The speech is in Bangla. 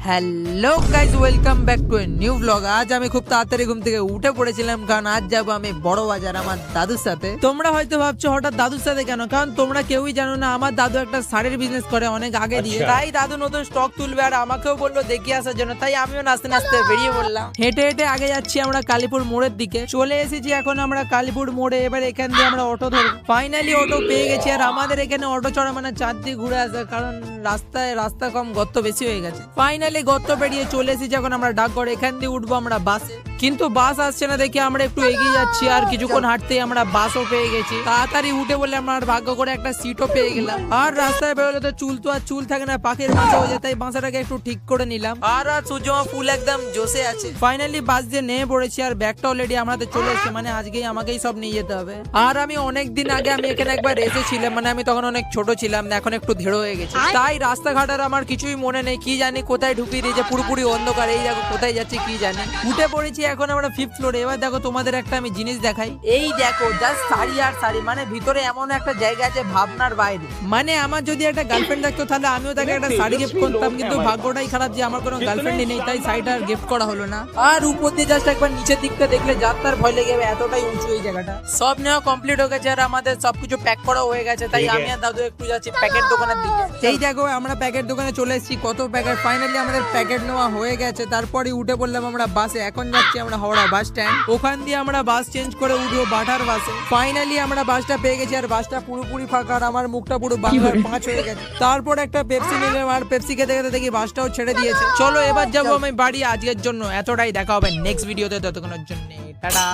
Hello guys, welcome back to a new blog. আজ আমি খুব তাড়াতাড়ি ঘুম থেকে উঠে পড়েছিলাম, কারণ আজ যাবো আমি বড় বাজার আমার দাদুর সাথে। তোমরা হয়তো ভাবছো হঠাৎ দাদুর সাথে কেন, কারণ তোমরা কেউই জানো না আমার দাদু একটা শাড়ির বিজনেস করে অনেক আগে দিয়ে। তাই দাদু নতুন স্টক তুলবে আর আমাকেও বললো দেখিয়ে আসার জন্য, তাই আমিও নাচতে নাচতে বেরিয়ে পড়লাম। হেঁটে হেঁটে আগে যাচ্ছি আমরা কালীপুর মোড়ের দিকে। চলে এসেছি এখন আমরা কালীপুর মোড়ে। এবার এখান দিয়ে আমরা অটো ধরবো। ফাইনালি অটো পেয়ে গেছি। আর আমাদের এখানে অটো চড়া মানে চারদিকে ঘুরে আসে, কারণ রাস্তা কম, গর্ত বেশি হয়ে গেছে। ফাইনালি গর্ত পেরিয়ে চলে এসেছি এখন আমরা ডাকঘর। এখান দিয়ে উঠবো আমরা বাসে, কিন্তু বাস আসছে না দেখে আমরা একটু এগিয়ে যাচ্ছি। আর কিছুক্ষণ হাঁটতেই আমরা বাসও পেয়ে গেছি। তাড়াতাড়ি উঠে বলে আমরা ভাগ্য করে একটা সিটও পেয়ে গেলাম। আর রাস্তায় বেরোলে তো চুল তো আর চুল থাকে না, পাখির বাসা হয়ে যায়, তাই বাসাটাকে একটু ঠিক করে নিলাম। আর সূর্যমা ফুল একদম জোশে আছে। ফাইনালি বাস দিয়ে নেমে পড়েছি। আর ব্যাগটা অলরেডি আমাদের চলে এসেছে, মানে আজকেই আমাকেই সব নিয়ে যেতে হবে। আর আমি অনেক দিন আগে আমি এখানে একবার এসেছিলাম, মানে আমি তখন অনেক ছোট ছিলাম, এখন একটু ধেড়ো হয়ে গেছে। তাই রাস্তাঘাট আর আমার কিছুই মনে নেই, কি জানি কোথায় ঢুকিয়ে দিয়েছে, পুরোপুরি অন্ধকার। এই দেখো কোথায় যাচ্ছে কি জানি। উঠে পড়েছি এখন আমরা 5th ফ্লোরে। এবার দেখো তোমাদের একটা আমি জিনিস দেখাই। এই দেখো জাস্ট শাড়ি আর শাড়ি, মানে ভিতরে এমন একটা জায়গা আছে ভাবনার বাইরে। মানে আমার যদি একটা গার্লফ্রেন্ড থাকতো তাহলে আমিও তাকে একটা শাড়ি গিফট করতাম, কিন্তু ভাগ্যটাই খারাপ যে আমার কোনো গার্লফ্রেন্ডই নেই, তাই শাড়িটা আর গিফট করা হলো না। আর উপর দিয়ে জাস্ট একবার নিচের দিকটা দেখলে যাত্রার ভয় লেগে যাবে, এতটাই উঁচু এই জায়গাটা। সব নেওয়া কমপ্লিট হয়ে গেছে আর আমাদের সবকিছু প্যাক করা হয়ে গেছে, তাই আমি আর দাদু একটু যাচ্ছি প্যাকেট দোকানের দিকে। এই দেখো আমরা প্যাকেট দোকানে চলে এসেছি। কত প্যাকেট, ফাইনালি আমাদের প্যাকেট নেওয়া হয়ে গেছে। তারপরে উঠে পড়লাম আমরা বাসে। এখন যাচ্ছি আমরা হাওড়া বাস স্ট্যান্ড। ওখান দিয়ে আমরা বাস চেঞ্জ করে উঠবো বাটার বাসে। ফাইনালি আমরা বাসটা পেয়ে গেছি। আর বাসটা পুরোপুরি ফাঁকা, আর আমার মুখটা পুরো বাংলার 5 হয়ে গেছে। তারপর একটা পেপসি নিলাম, আর পেপসি খেতে খেতে দেখি বাসটাও ছেড়ে দিয়েছে। চলো এবার যাবো আমি বাড়ি। আজকের জন্য এতটাই, দেখা হবে নেক্সট ভিডিওতে, ততক্ষণের জন্য টাটা।